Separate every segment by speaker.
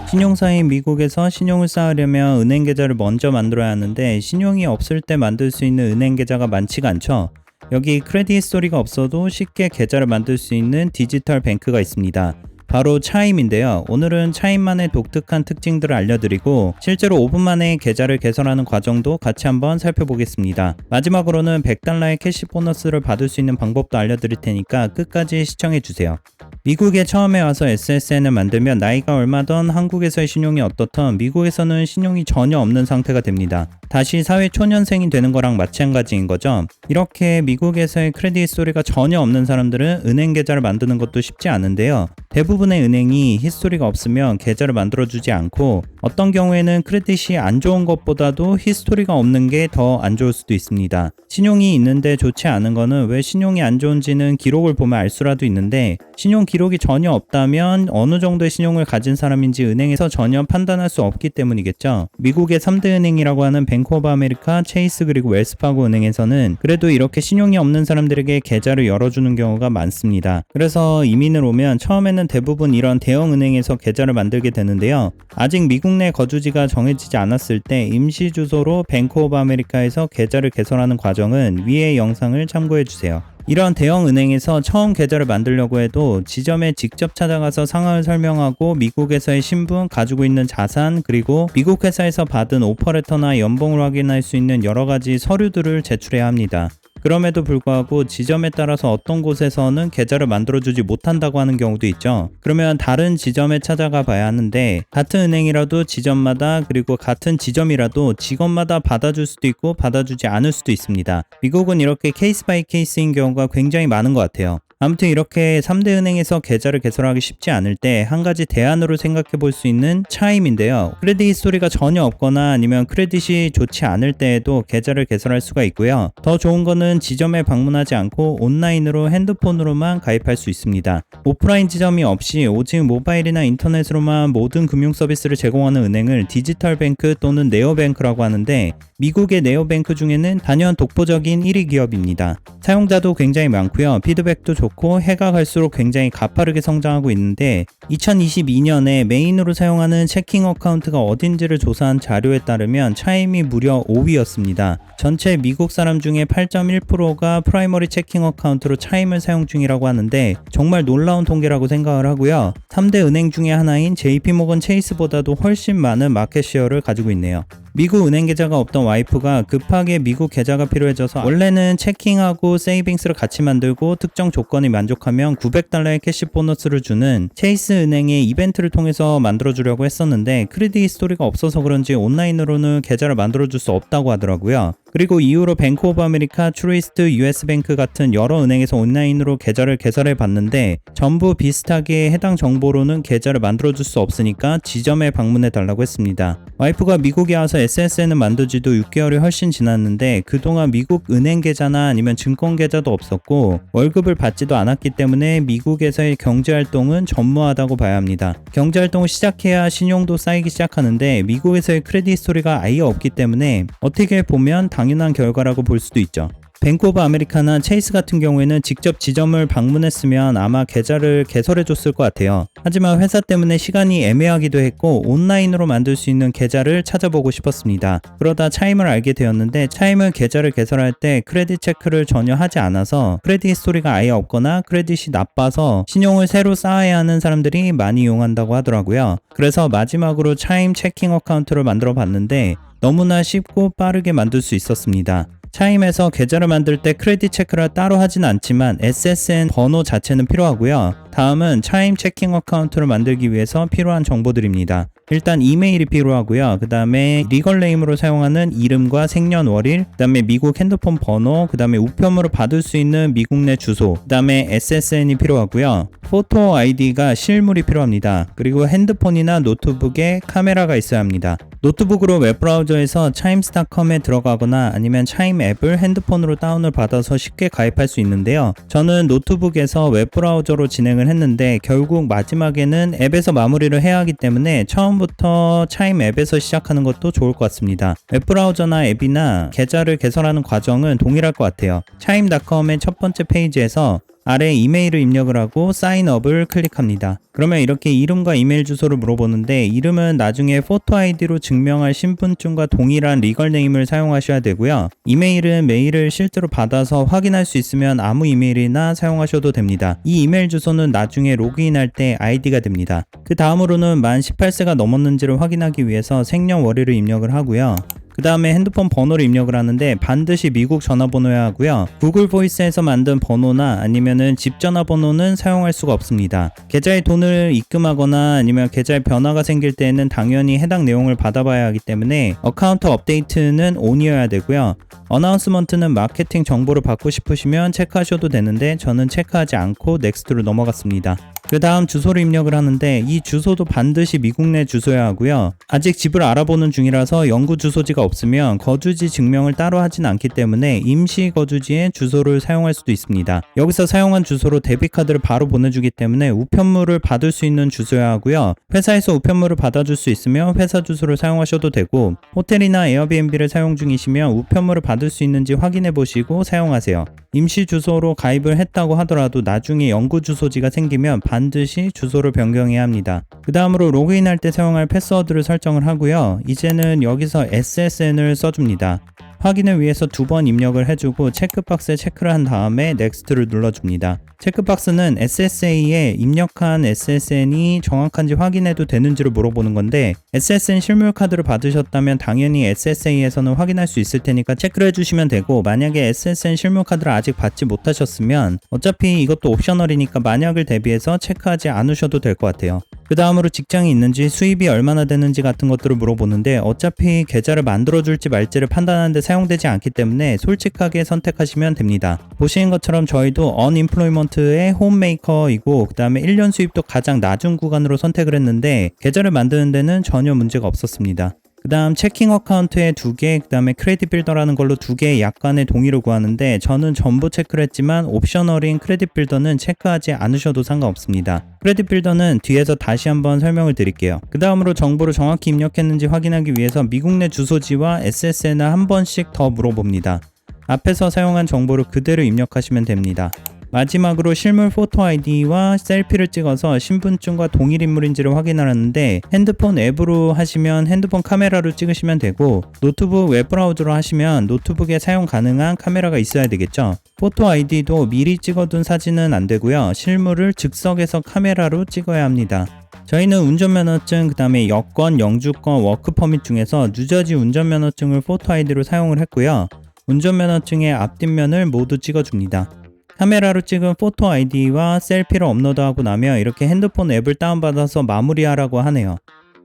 Speaker 1: 신용사인 미국에서 신용을 쌓으려면 은행 계좌를 먼저 만들어야 하는데 신용이 없을 때 만들 수 있는 은행 계좌가 많지가 않죠. 여기 크레딧 스토리가 없어도 쉽게 계좌를 만들 수 있는 디지털 뱅크가 있습니다. 바로 차임인데요. 오늘은 차임만의 독특한 특징들을 알려드리고 실제로 5분 만에 계좌를 개설하는 과정도 같이 한번 살펴보겠습니다. 마지막으로는 $100의 캐시 보너스를 받을 수 있는 방법도 알려드릴 테니까 끝까지 시청해주세요. 미국에 처음에 와서 SSN을 만들면 나이가 얼마던 한국에서의 신용이 어떻던 미국에서는 신용이 전혀 없는 상태가 됩니다. 다시 사회 초년생이 되는 거랑 마찬가지인 거죠. 이렇게 미국에서의 크레딧 스토리가 전혀 없는 사람들은 은행 계좌를 만드는 것도 쉽지 않은데요. 대부분의 은행이 히스토리가 없으면 계좌를 만들어주지 않고 어떤 경우에는 크레딧이 안 좋은 것보다도 히스토리가 없는 게 더 안 좋을 수도 있습니다. 신용이 있는데 좋지 않은 거는 왜 신용이 안 좋은지는 기록을 보면 알 수라도 있는데 신용 기록이 전혀 없다면 어느 정도의 신용을 가진 사람인지 은행에서 전혀 판단할 수 없기 때문이겠죠. 미국의 3대 은행이라고 하는 뱅크 오브 아메리카, 체이스 그리고 웰스파고 은행에서는 그래도 이렇게 신용이 없는 사람들에게 계좌를 열어주는 경우가 많습니다. 그래서 이민을 오면 처음에는 대부분 이런 대형 은행에서 계좌를 만들게 되는데요. 아직 미국 내 거주지가 정해지지 않았을 때 임시 주소로 뱅크 오브 아메리카에서 계좌를 개설하는 과정은 위의 영상을 참고해 주세요. 이런 대형 은행에서 처음 계좌를 만들려고 해도 지점에 직접 찾아가서 상황을 설명하고 미국에서의 신분, 가지고 있는 자산, 그리고 미국 회사에서 받은 오퍼레터나 연봉을 확인할 수 있는 여러 가지 서류들을 제출해야 합니다. 그럼에도 불구하고 지점에 따라서 어떤 곳에서는 계좌를 만들어주지 못한다고 하는 경우도 있죠. 그러면 다른 지점에 찾아가 봐야 하는데 같은 은행이라도 지점마다 그리고 같은 지점이라도 직원마다 받아줄 수도 있고 받아주지 않을 수도 있습니다. 미국은 이렇게 케이스 바이 케이스인 경우가 굉장히 많은 것 같아요. 아무튼 이렇게 3대 은행에서 계좌를 개설하기 쉽지 않을 때 한 가지 대안으로 생각해 볼 수 있는 차임인데요. 크레딧 히스토리가 전혀 없거나 아니면 크레딧이 좋지 않을 때에도 계좌를 개설할 수가 있고요. 더 좋은 거는 지점에 방문하지 않고 온라인으로 핸드폰으로만 가입할 수 있습니다. 오프라인 지점이 없이 오직 모바일이나 인터넷으로만 모든 금융 서비스를 제공하는 은행을 디지털 뱅크 또는 네오뱅크라고 하는데 미국의 네오뱅크 중에는 단연 독보적인 1위 기업입니다. 사용자도 굉장히 많고요. 피드백도 좋고 해가 갈수록 굉장히 가파르게 성장하고 있는데 2022년에 메인으로 사용하는 체킹 어카운트가 어딘지를 조사한 자료에 따르면 차임이 무려 5위였습니다. 전체 미국 사람 중에 8.1%가 프라이머리 체킹 어카운트로 차임을 사용 중이라고 하는데 정말 놀라운 통계라고 생각을 하고요. 3대 은행 중에 하나인 JP모건 체이스보다도 훨씬 많은 마켓쉐어를 가지고 있네요. 미국 은행 계좌가 없던 와이프가 급하게 미국 계좌가 필요해져서 원래는 체킹하고 세이빙스를 같이 만들고 특정 조건이 만족하면 $900의 캐시 보너스를 주는 체이스 은행의 이벤트를 통해서 만들어주려고 했었는데 크레딧 히스토리가 없어서 그런지 온라인으로는 계좌를 만들어줄 수 없다고 하더라고요. 그리고 이후로 뱅크 오브 아메리카, 트루이스트, US뱅크 같은 여러 은행에서 온라인으로 계좌를 개설해 봤는데 전부 비슷하게 해당 정보로는 계좌를 만들어줄 수 없으니까 지점에 방문해 달라고 했습니다. 와이프가 미국에 와서 SSN을 만들지도 6개월이 훨씬 지났는데 그동안 미국 은행 계좌나 아니면 증권 계좌도 없었고 월급을 받지도 않았기 때문에 미국에서의 경제활동은 전무하다고 봐야 합니다. 경제활동을 시작해야 신용도 쌓이기 시작하는데 미국에서의 크레딧 스토리가 아예 없기 때문에 어떻게 보면 당연한 결과라고 볼 수도 있죠. 뱅크 오브 아메리카나 체이스 같은 경우에는 직접 지점을 방문했으면 아마 계좌를 개설해줬을 것 같아요. 하지만 회사 때문에 시간이 애매하기도 했고 온라인으로 만들 수 있는 계좌를 찾아보고 싶었습니다. 그러다 차임을 알게 되었는데 차임은 계좌를 개설할 때 크레딧 체크를 전혀 하지 않아서 크레딧 히스토리가 아예 없거나 크레딧이 나빠서 신용을 새로 쌓아야 하는 사람들이 많이 이용한다고 하더라고요. 그래서 마지막으로 차임 체킹 어카운트를 만들어 봤는데 너무나 쉽고 빠르게 만들 수 있었습니다. 차임에서 계좌를 만들 때 크레딧 체크를 따로 하진 않지만 SSN 번호 자체는 필요하고요. 다음은 차임 체킹 어카운트를 만들기 위해서 필요한 정보들입니다. 일단 이메일이 필요하고요. 그 다음에 리걸네임으로 사용하는 이름과 생년월일, 그 다음에 미국 핸드폰 번호, 그 다음에 우편으로 받을 수 있는 미국 내 주소, 그 다음에 SSN이 필요하고요. 포토 아이디가 실물이 필요합니다. 그리고 핸드폰이나 노트북에 카메라가 있어야 합니다. 노트북으로 웹브라우저에서 차임스닷컴에 들어가거나 아니면 차임 앱을 핸드폰으로 다운을 받아서 쉽게 가입할 수 있는데요. 저는 노트북에서 웹브라우저로 진행을 했는데 결국 마지막에는 앱에서 마무리를 해야 하기 때문에 처음부터 차임 앱에서 시작하는 것도 좋을 것 같습니다. 웹브라우저나 앱이나 계좌를 개설하는 과정은 동일할 것 같아요. 차임닷컴의 첫 번째 페이지에서 아래 이메일을 입력을 하고 사인업을 클릭합니다. 그러면 이렇게 이름과 이메일 주소를 물어보는데 이름은 나중에 포토 아이디로 증명할 신분증과 동일한 리걸 네임을 사용하셔야 되고요. 이메일은 메일을 실제로 받아서 확인할 수 있으면 아무 이메일이나 사용하셔도 됩니다. 이 이메일 주소는 나중에 로그인할 때 아이디가 됩니다. 그 다음으로는 만 18세가 넘었는지를 확인하기 위해서 생년월일을 입력을 하고요. 그 다음에 핸드폰 번호를 입력을 하는데 반드시 미국 전화번호여야 하고요. 구글 보이스에서 만든 번호나 아니면은 집 전화번호는 사용할 수가 없습니다. 계좌에 돈을 입금하거나 아니면 계좌에 변화가 생길 때에는 당연히 해당 내용을 받아봐야 하기 때문에 어카운트 업데이트는 ON이어야 되고요. 어나운스먼트는 마케팅 정보를 받고 싶으시면 체크하셔도 되는데 저는 체크하지 않고 넥스트로 넘어갔습니다. 그 다음 주소를 입력을 하는데 이 주소도 반드시 미국 내 주소여야 하고요. 아직 집을 알아보는 중이라서 영구 주소지가 없으면 거주지 증명을 따로 하진 않기 때문에 임시 거주지의 주소를 사용할 수도 있습니다. 여기서 사용한 주소로 데비카드를 바로 보내주기 때문에 우편물을 받을 수 있는 주소여야 하고요. 회사에서 우편물을 받아줄 수 있으면 회사 주소를 사용하셔도 되고 호텔이나 에어비앤비를 사용 중이시면 우편물을 받을 수 있는지 확인해 보시고 사용하세요. 임시 주소로 가입을 했다고 하더라도 나중에 영구 주소지가 생기면 반드시 주소를 변경해야 합니다. 그 다음으로 로그인할 때 사용할 패스워드를 설정을 하고요. 이제는 여기서 SSN을 써줍니다. 확인을 위해서 2번 입력을 해주고 체크박스에 체크를 한 다음에 넥스트를 눌러줍니다. 체크박스는 SSA에 입력한 SSN이 정확한지 확인해도 되는지를 물어보는 건데 SSN 실물 카드를 받으셨다면 당연히 SSA에서는 확인할 수 있을 테니까 체크를 해주시면 되고 만약에 SSN 실물 카드를 아직 받지 못하셨으면 어차피 이것도 옵셔널이니까 만약을 대비해서 체크하지 않으셔도 될 것 같아요. 그 다음으로 직장이 있는지 수입이 얼마나 되는지 같은 것들을 물어보는데 어차피 계좌를 만들어줄지 말지를 판단하는데 사용되지 않기 때문에 솔직하게 선택하시면 됩니다. 보시는 것처럼 저희도 언임플로이먼트의 홈메이커이고 그 다음에 1년 수입도 가장 낮은 구간으로 선택을 했는데 계좌를 만드는 데는 전혀 문제가 없었습니다. 그 다음 체킹 어카운트에 2개, 그 다음에 크레딧 빌더라는 걸로 2개의 약관의 동의를 구하는데 저는 전부 체크를 했지만 옵셔널인 크레딧 빌더는 체크하지 않으셔도 상관없습니다. 크레딧 빌더는 뒤에서 다시 한번 설명을 드릴게요. 그 다음으로 정보를 정확히 입력했는지 확인하기 위해서 미국 내 주소지와 SSN을 한 번씩 더 물어봅니다. 앞에서 사용한 정보를 그대로 입력하시면 됩니다. 마지막으로 실물 포토 아이디와 셀피를 찍어서 신분증과 동일 인물인지를 확인하는데 핸드폰 앱으로 하시면 핸드폰 카메라로 찍으시면 되고 노트북 웹브라우저로 하시면 노트북에 사용 가능한 카메라가 있어야 되겠죠. 포토 아이디도 미리 찍어둔 사진은 안 되고요. 실물을 즉석에서 카메라로 찍어야 합니다. 저희는 운전면허증, 그 다음에 여권, 영주권, 워크퍼밋 중에서 뉴저지 운전면허증을 포토 아이디로 사용을 했고요. 운전면허증의 앞뒷면을 모두 찍어줍니다. 카메라로 찍은 포토 아이디와 셀피를 업로드하고 나면 이렇게 핸드폰 앱을 다운받아서 마무리하라고 하네요.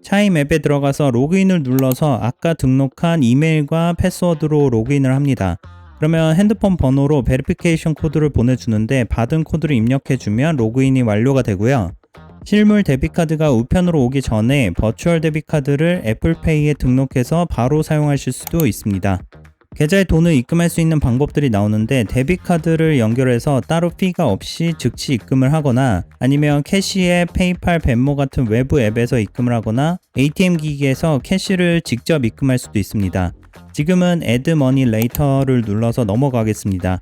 Speaker 1: 차임 앱에 들어가서 로그인을 눌러서 아까 등록한 이메일과 패스워드로 로그인을 합니다. 그러면 핸드폰 번호로 베리피케이션 코드를 보내주는데 받은 코드를 입력해주면 로그인이 완료가 되고요. 실물 데비카드가 우편으로 오기 전에 버추얼 데비카드를 애플페이에 등록해서 바로 사용하실 수도 있습니다. 계좌에 돈을 입금할 수 있는 방법들이 나오는데 데비카드를 연결해서 따로 피가 없이 즉시 입금을 하거나 아니면 캐시앱, 페이팔, 벤모 같은 외부 앱에서 입금을 하거나 ATM 기기에서 캐시를 직접 입금할 수도 있습니다. 지금은 Add Money Later를 눌러서 넘어가겠습니다.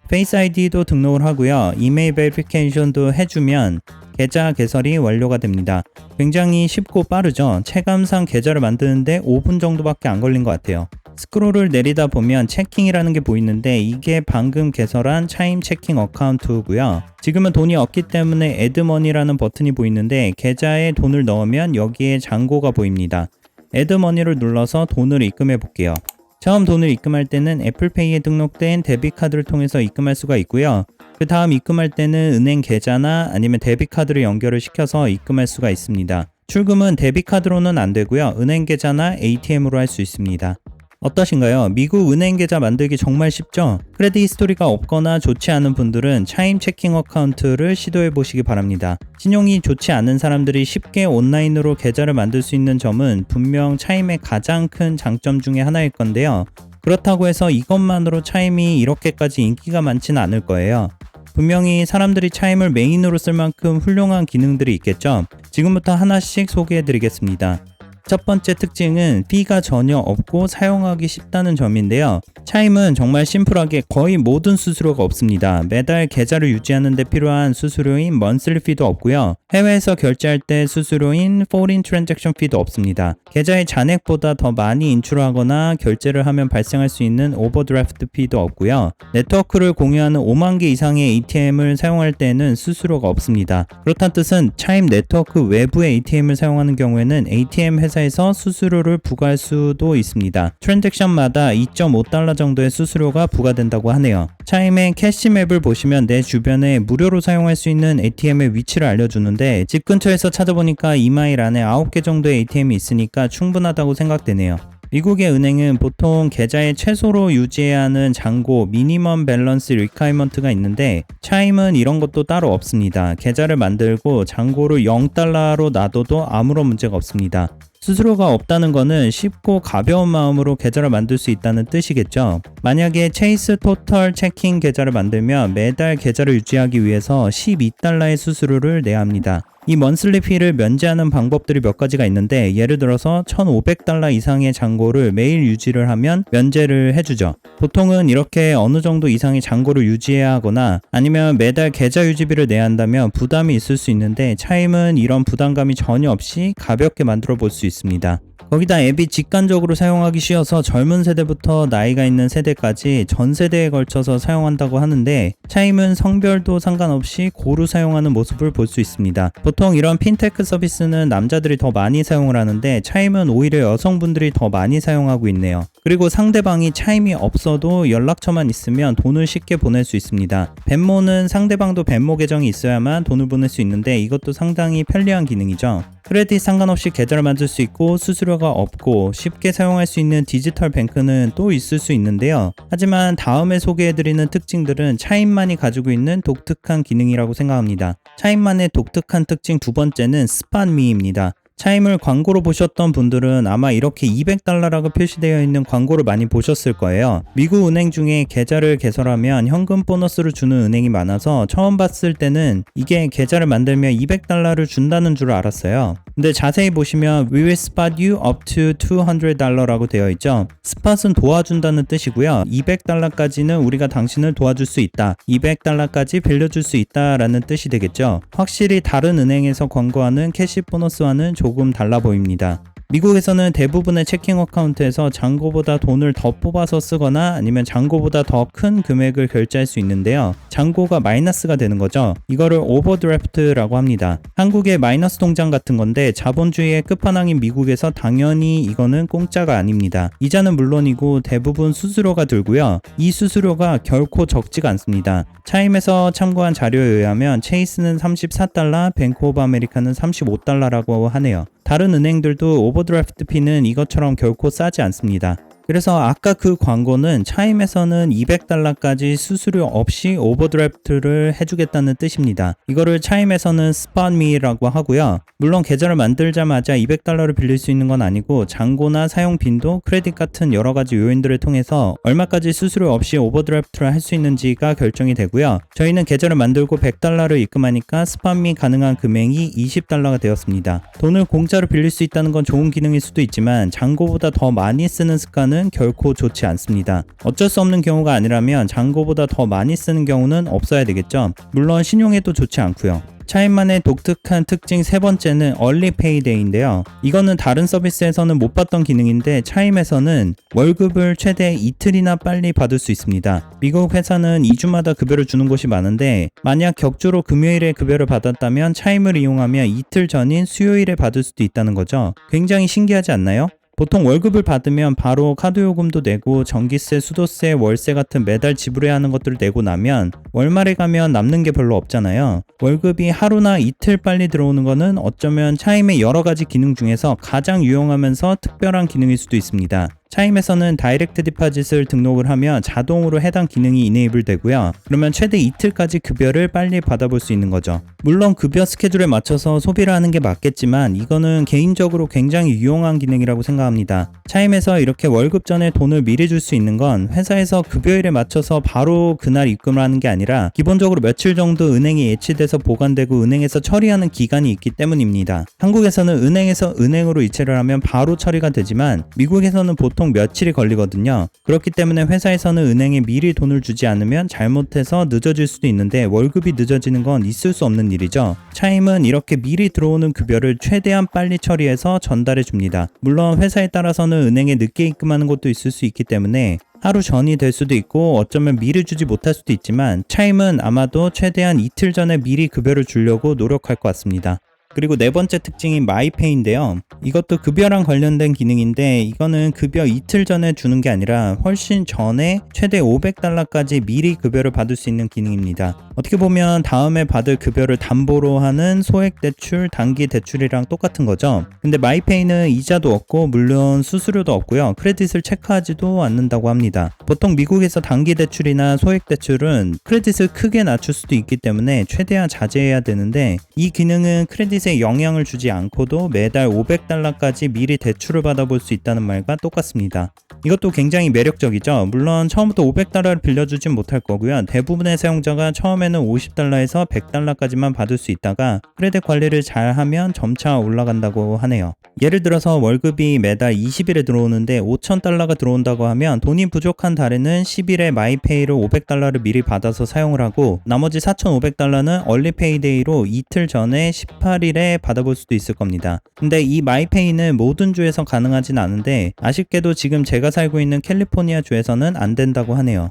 Speaker 1: 페이스 아이디도 등록을 하고요. 이메일 베리피케이션도 해주면 계좌 개설이 완료가 됩니다. 굉장히 쉽고 빠르죠. 체감상 계좌를 만드는데 5분 정도밖에 안 걸린 것 같아요. 스크롤을 내리다 보면 체킹이라는 게 보이는데 이게 방금 개설한 차임 체킹 어카운트고요. 지금은 돈이 없기 때문에 애드머니라는 버튼이 보이는데 계좌에 돈을 넣으면 여기에 잔고가 보입니다. 애드머니를 눌러서 돈을 입금해 볼게요. 처음 돈을 입금할 때는 애플페이에 등록된 데비카드를 통해서 입금할 수가 있고요. 그 다음 입금할 때는 은행 계좌나 아니면 데비카드를 연결을 시켜서 입금할 수가 있습니다. 출금은 데비카드로는 안 되고요. 은행 계좌나 ATM으로 할 수 있습니다. 어떠신가요? 미국 은행 계좌 만들기 정말 쉽죠? 크레딧 히스토리가 없거나 좋지 않은 분들은 차임 체킹 어카운트를 시도해 보시기 바랍니다. 신용이 좋지 않은 사람들이 쉽게 온라인으로 계좌를 만들 수 있는 점은 분명 차임의 가장 큰 장점 중에 하나일 건데요. 그렇다고 해서 이것만으로 차임이 이렇게까지 인기가 많지는 않을 거예요. 분명히 사람들이 차임을 메인으로 쓸 만큼 훌륭한 기능들이 있겠죠? 지금부터 하나씩 소개해 드리겠습니다. 첫 번째 특징은 fee가 전혀 없고 사용하기 쉽다는 점인데요. 차임은 정말 심플하게 거의 모든 수수료가 없습니다. 매달 계좌를 유지하는 데 필요한 수수료인 monthly fee도 없고요. 해외에서 결제할 때 수수료인 foreign transaction fee도 없습니다. 계좌의 잔액보다 더 많이 인출하거나 결제를 하면 발생할 수 있는 오버드래프트 fee도 없고요. 네트워크를 공유하는 5만 개 이상의 ATM을 사용할 때는 수수료가 없습니다. 그렇다는 뜻은 차임 네트워크 외부의 ATM을 사용하는 경우에는 ATM 회사에서 수수료를 부과할 수도 있습니다. 트랜잭션마다 2.5달러 정도의 수수료가 부과된다고 하네요. 차임의 캐시맵을 보시면 내 주변에 무료로 사용할 수 있는 ATM의 위치를 알려주는데 집 근처에서 찾아보니까 2마일 안에 9개 정도의 ATM이 있으니까 충분하다고 생각되네요. 미국의 은행은 보통 계좌에 최소로 유지해야 하는 잔고 미니멈 밸런스 리콰이먼트가 있는데 차임은 이런 것도 따로 없습니다. 계좌를 만들고 잔고를 0달러로 놔둬도 아무런 문제가 없습니다. 수수료가 없다는 것은 쉽고 가벼운 마음으로 계좌를 만들 수 있다는 뜻이겠죠. 만약에 체이스 토털 체킹 계좌를 만들면 매달 계좌를 유지하기 위해서 12달러의 수수료를 내야 합니다. 이 먼슬리 피를 면제하는 방법들이 몇 가지가 있는데 예를 들어서 1,500달러 이상의 잔고를 매일 유지를 하면 면제를 해주죠. 보통은 이렇게 어느 정도 이상의 잔고를 유지해야 하거나 아니면 매달 계좌 유지비를 내야 한다면 부담이 있을 수 있는데 차임은 이런 부담감이 전혀 없이 가볍게 만들어 볼 수 있습니다. 거기다 앱이 직관적으로 사용하기 쉬워서 젊은 세대부터 나이가 있는 세대까지 전 세대에 걸쳐서 사용한다고 하는데 차임은 성별도 상관없이 고루 사용하는 모습을 볼 수 있습니다. 보통 이런 핀테크 서비스는 남자들이 더 많이 사용을 하는데 차임은 오히려 여성분들이 더 많이 사용하고 있네요. 그리고 상대방이 차임이 없어도 연락처만 있으면 돈을 쉽게 보낼 수 있습니다. 벤모는 상대방도 벤모 계정이 있어야만 돈을 보낼 수 있는데 이것도 상당히 편리한 기능이죠. 크레딧 상관없이 계좌를 만들 수 있고 수수료가 없고 쉽게 사용할 수 있는 디지털 뱅크는 또 있을 수 있는데요. 하지만 다음에 소개해드리는 특징들은 차임만이 가지고 있는 독특한 기능이라고 생각합니다. 차임만의 독특한 특징 두 번째는 스팟미입니다. 차임을 광고로 보셨던 분들은 아마 이렇게 200달러라고 표시되어 있는 광고를 많이 보셨을 거예요. 미국 은행 중에 계좌를 개설하면 현금 보너스를 주는 은행이 많아서 처음 봤을 때는 이게 계좌를 만들면 200달러를 준다는 줄 알았어요. 근데 자세히 보시면 We will spot you up to $200라고 되어 있죠. 스팟은 도와준다는 뜻이고요. 200달러까지는 우리가 당신을 도와줄 수 있다. 200달러까지 빌려줄 수 있다 라는 뜻이 되겠죠. 확실히 다른 은행에서 광고하는 캐시 보너스와는 조금 달라 보입니다. 미국에서는 대부분의 체킹 어카운트에서 잔고보다 돈을 더 뽑아서 쓰거나 아니면 잔고보다 더 큰 금액을 결제할 수 있는데요. 잔고가 마이너스가 되는 거죠. 이거를 오버드래프트라고 합니다. 한국의 마이너스 통장 같은 건데 자본주의의 끝판왕인 미국에서 당연히 이거는 공짜가 아닙니다. 이자는 물론이고 대부분 수수료가 들고요. 이 수수료가 결코 적지가 않습니다. 차임에서 참고한 자료에 의하면 체이스는 34달러, 뱅크 오브 아메리카는 35달러라고 하네요. 다른 은행들도 오버드래프트 피는 이것처럼 결코 싸지 않습니다. 그래서 아까 그 광고는 차임에서는 200달러까지 수수료 없이 오버드래프트를 해주겠다는 뜻입니다. 이거를 차임에서는 스팟미라고 하고요. 물론 계좌를 만들자마자 200달러를 빌릴 수 있는 건 아니고 잔고나 사용 빈도, 크레딧 같은 여러 가지 요인들을 통해서 얼마까지 수수료 없이 오버드래프트를 할 수 있는지가 결정이 되고요. 저희는 계좌를 만들고 100달러를 입금하니까 스팟미 가능한 금액이 20달러가 되었습니다. 돈을 공짜로 빌릴 수 있다는 건 좋은 기능일 수도 있지만 잔고보다 더 많이 쓰는 습관은 결코 좋지 않습니다. 어쩔 수 없는 경우가 아니라면 잔고보다 더 많이 쓰는 경우는 없어야 되겠죠. 물론 신용에도 좋지 않고요. 차임만의 독특한 특징 세 번째는 얼리 페이데이인데요. 이거는 다른 서비스에서는 못 봤던 기능인데 차임에서는 월급을 최대 이틀이나 빨리 받을 수 있습니다. 미국 회사는 2주마다 급여를 주는 곳이 많은데 만약 격주로 금요일에 급여를 받았다면 차임을 이용하면 이틀 전인 수요일에 받을 수도 있다는 거죠. 굉장히 신기하지 않나요? 보통 월급을 받으면 바로 카드 요금도 내고 전기세, 수도세, 월세 같은 매달 지불해야 하는 것들을 내고 나면 월말에 가면 남는 게 별로 없잖아요. 월급이 하루나 이틀 빨리 들어오는 거는 어쩌면 차임의 여러 가지 기능 중에서 가장 유용하면서 특별한 기능일 수도 있습니다. 차임에서는 다이렉트 디파짓을 등록을 하면 자동으로 해당 기능이 이네이블 되고요. 그러면 최대 이틀까지 급여를 빨리 받아볼 수 있는 거죠. 물론 급여 스케줄에 맞춰서 소비를 하는 게 맞겠지만 이거는 개인적으로 굉장히 유용한 기능이라고 생각합니다. 차임에서 이렇게 월급 전에 돈을 미리 줄 수 있는 건 회사에서 급여일에 맞춰서 바로 그날 입금을 하는 게 아니라 기본적으로 며칠 정도 은행에 예치돼서 보관되고 은행에서 처리하는 기간이 있기 때문입니다. 한국에서는 은행에서 은행으로 이체를 하면 바로 처리가 되지만 미국에서는 보통 며칠이 걸리거든요. 그렇기 때문에 회사에서는 은행에 미리 돈을 주지 않으면 잘못해서 늦어질 수도 있는데 월급이 늦어지는 건 있을 수 없는 일이죠. 차임은 이렇게 미리 들어오는 급여를 최대한 빨리 처리해서 전달해 줍니다. 물론 회사에 따라서는 은행에 늦게 입금하는 것도 있을 수 있기 때문에 하루 전이 될 수도 있고 어쩌면 미리 주지 못할 수도 있지만 차임은 아마도 최대한 이틀 전에 미리 급여를 주려고 노력할 것 같습니다. 그리고 네 번째 특징인 마이페이인데요. 이것도 급여랑 관련된 기능인데 이거는 급여 이틀 전에 주는 게 아니라 훨씬 전에 최대 $500까지 미리 급여를 받을 수 있는 기능입니다. 어떻게 보면 다음에 받을 급여를 담보로 하는 소액대출, 단기대출이랑 똑같은 거죠. 근데 마이페이는 이자도 없고 물론 수수료도 없고요. 크레딧을 체크하지도 않는다고 합니다. 보통 미국에서 단기대출이나 소액대출은 크레딧을 크게 낮출 수도 있기 때문에 최대한 자제해야 되는데 이 기능은 크레딧에 영향을 주지 않고도 매달 $500까지 미리 대출을 받아볼 수 있다는 말과 똑같습니다. 이것도 굉장히 매력적이죠. 물론 처음부터 $500를 빌려주진 못할 거고요. 대부분의 사용자가 처음에는 $50에서 $100까지만 받을 수 있다가 크레딧 관리를 잘 하면 점차 올라간다고 하네요. 예를 들어서 월급이 매달 20일에 들어오는데 $5,000가 들어온다고 하면 돈이 부족한 달에는 10일에 마이페이로 $500를 미리 받아서 사용을 하고 나머지 $4,500는 얼리페이데이로 이틀 전에 18일에 받아볼 수도 있을 겁니다. 근데 이 마이페이는 모든 주에서 가능하진 않은데 아쉽게도 지금 제가 살고 있는 캘리포니아 주에서는 안 된다고 하네요.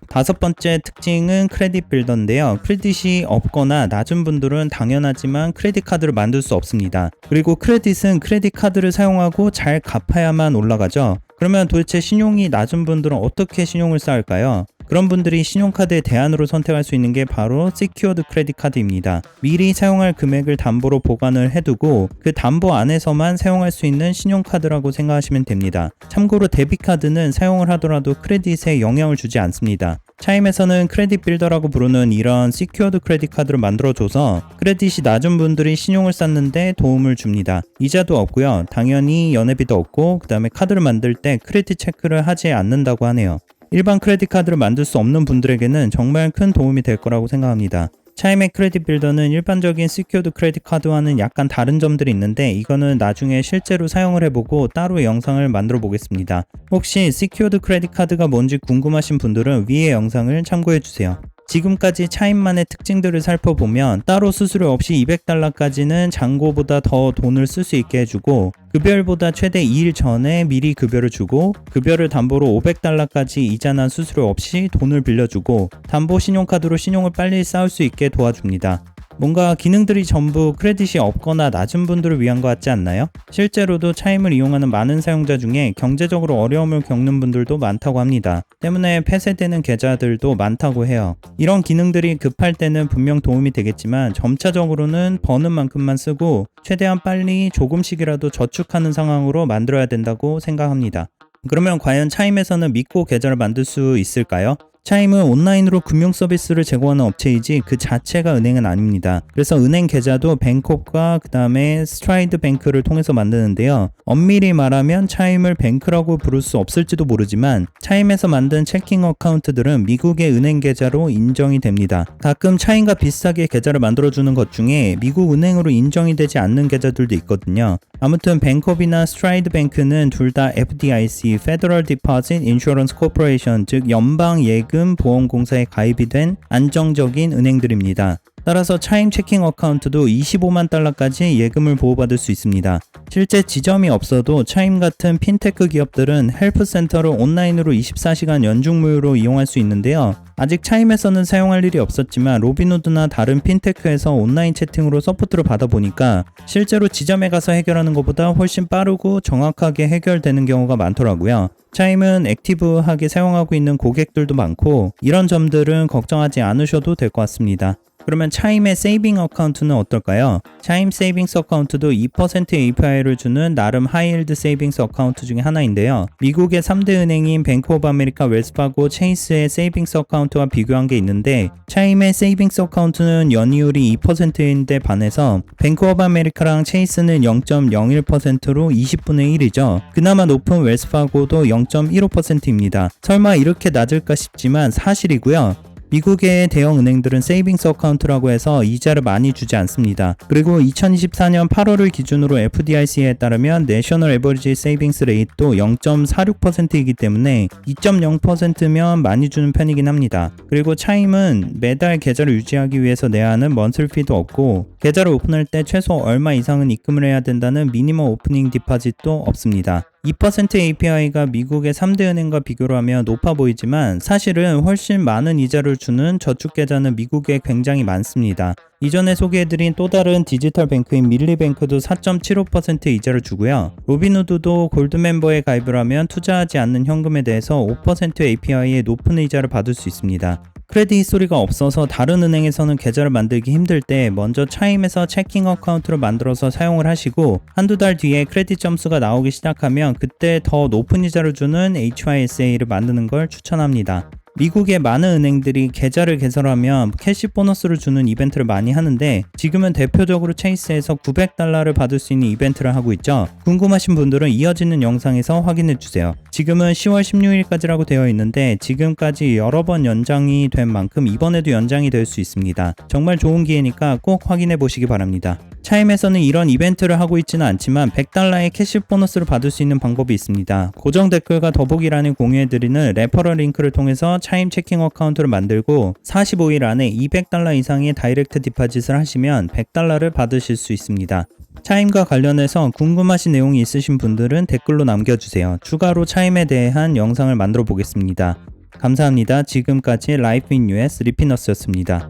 Speaker 1: 다섯 번째 특징은 크레딧 빌더인데요. 크레딧이 없거나 낮은 분들은 당연하지만 크레딧 카드를 만들 수 없습니다. 그리고 크레딧은 크레딧 카드를 사용하고 잘 갚아야만 올라가죠. 그러면 도대체 신용이 낮은 분들은 어떻게 신용을 쌓을까요? 그런 분들이 신용카드의 대안으로 선택할 수 있는 게 바로 시큐어드 크레딧 카드입니다. 미리 사용할 금액을 담보로 보관을 해두고 그 담보 안에서만 사용할 수 있는 신용카드라고 생각하시면 됩니다. 참고로 데비카드는 사용을 하더라도 크레딧에 영향을 주지 않습니다. 차임에서는 크레딧 빌더라고 부르는 이런 시큐어드 크레딧 카드를 만들어줘서 크레딧이 낮은 분들이 신용을 쌓는데 도움을 줍니다. 이자도 없고요. 당연히 연회비도 없고 그 다음에 카드를 만들 때 크레딧 체크를 하지 않는다고 하네요. 일반 크레딧 카드를 만들 수 없는 분들에게는 정말 큰 도움이 될 거라고 생각합니다. 차임의 크레딧 빌더는 일반적인 시큐어드 크레딧 카드와는 약간 다른 점들이 있는데 이거는 나중에 실제로 사용을 해보고 따로 영상을 만들어 보겠습니다. 혹시 시큐어드 크레딧 카드가 뭔지 궁금하신 분들은 위의 영상을 참고해주세요. 지금까지 차임만의 특징들을 살펴보면 따로 수수료 없이 $200까지는 잔고보다 더 돈을 쓸 수 있게 해주고 급여일보다 최대 2일 전에 미리 급여를 주고 급여를 담보로 $500까지 이자나 수수료 없이 돈을 빌려주고 담보 신용카드로 신용을 빨리 쌓을 수 있게 도와줍니다. 뭔가 기능들이 전부 크레딧이 없거나 낮은 분들을 위한 것 같지 않나요? 실제로도 차임을 이용하는 많은 사용자 중에 경제적으로 어려움을 겪는 분들도 많다고 합니다. 때문에 폐쇄되는 계좌들도 많다고 해요. 이런 기능들이 급할 때는 분명 도움이 되겠지만 점차적으로는 버는 만큼만 쓰고 최대한 빨리 조금씩이라도 저축하는 상황으로 만들어야 된다고 생각합니다. 그러면 과연 차임에서는 믿고 계좌를 만들 수 있을까요? 차임은 온라인으로 금융 서비스를 제공하는 업체이지 그 자체가 은행은 아닙니다. 그래서 은행 계좌도 뱅콕과 그 다음에 스트라이드 뱅크를 통해서 만드는데요. 엄밀히 말하면 차임을 뱅크라고 부를 수 없을지도 모르지만 차임에서 만든 체킹 어카운트들은 미국의 은행 계좌로 인정이 됩니다. 가끔 차임과 비슷하게 계좌를 만들어주는 것 중에 미국 은행으로 인정이 되지 않는 계좌들도 있거든요. 아무튼 뱅콕이나 스트라이드 뱅크는 둘 다 FDIC, Federal Deposit Insurance Corporation, 즉 연방예금보험공사에 가입이 된 안정적인 은행들입니다. 따라서 차임 체킹 어카운트도 $250,000까지 예금을 보호받을 수 있습니다. 실제 지점이 없어도 차임 같은 핀테크 기업들은 헬프센터를 온라인으로 24시간 연중 무료로 이용할 수 있는데요. 아직 차임에서는 사용할 일이 없었지만 로빈후드나 다른 핀테크에서 온라인 채팅으로 서포트를 받아보니까 실제로 지점에 가서 해결하는 것보다 훨씬 빠르고 정확하게 해결되는 경우가 많더라고요. 차임은 액티브하게 사용하고 있는 고객들도 많고 이런 점들은 걱정하지 않으셔도 될 것 같습니다. 그러면 차임의 세이빙 어카운트는 어떨까요? 차임 세이빙스 어카운트도 2% API를 주는 나름 하이힐드 세이빙스 어카운트 중에 하나인데요. 미국의 3대 은행인 뱅크 오브 아메리카, 웰스파고, 체이스의 세이빙스 어카운트와 비교한 게 있는데 차임의 세이빙스 어카운트는 연이율이 2%인데 반해서 뱅크 오브 아메리카랑 체이스는 0.01%로 20분의 1이죠. 그나마 높은 웰스파고도 0.15%입니다. 설마 이렇게 낮을까 싶지만 사실이고요. 미국의 대형 은행들은 세이빙스 어카운트라고 해서 이자를 많이 주지 않습니다. 그리고 2024년 8월을 기준으로 FDIC에 따르면 내셔널 에버리지 세이빙스 레이트도 0.46%이기 때문에 2.0%면 많이 주는 편이긴 합니다. 그리고 차임은 매달 계좌를 유지하기 위해서 내야 하는 먼슬피도 없고 계좌를 오픈할 때 최소 얼마 이상은 입금을 해야 된다는 미니멈 오프닝 디파짓도 없습니다. 2% API가 미국의 3대 은행과 비교를 하면 높아 보이지만 사실은 훨씬 많은 이자를 주는 저축계좌는 미국에 굉장히 많습니다. 이전에 소개해드린 또 다른 디지털 뱅크인 밀리뱅크도 4.75% 이자를 주고요. 로빈후드도 골드 멤버에 가입을 하면 투자하지 않는 현금에 대해서 5% API의 높은 이자를 받을 수 있습니다. 크레딧 히스토리가 없어서 다른 은행에서는 계좌를 만들기 힘들 때 먼저 차임에서 체킹 어카운트를 만들어서 사용을 하시고 한두 달 뒤에 크레딧 점수가 나오기 시작하면 그때 더 높은 이자를 주는 HYSA를 만드는 걸 추천합니다. 미국의 많은 은행들이 계좌를 개설하면 캐시 보너스를 주는 이벤트를 많이 하는데 지금은 대표적으로 체이스에서 $900를 받을 수 있는 이벤트를 하고 있죠. 궁금하신 분들은 이어지는 영상에서 확인해주세요. 지금은 10월 16일까지라고 되어 있는데 지금까지 여러 번 연장이 된 만큼 이번에도 연장이 될 수 있습니다. 정말 좋은 기회니까 꼭 확인해 보시기 바랍니다. 차임에서는 이런 이벤트를 하고 있지는 않지만 $100의 캐시 보너스를 받을 수 있는 방법이 있습니다. 고정 댓글과 더보기란에 공유해드리는 레퍼럴 링크를 통해서 차임 체킹 어카운트를 만들고 45일 안에 $200 이상의 다이렉트 디파짓을 하시면 $100를 받으실 수 있습니다. 차임과 관련해서 궁금하신 내용이 있으신 분들은 댓글로 남겨주세요. 추가로 차임에 대한 영상을 만들어 보겠습니다. 감사합니다. 지금까지 라이프 인 US 리피너스였습니다.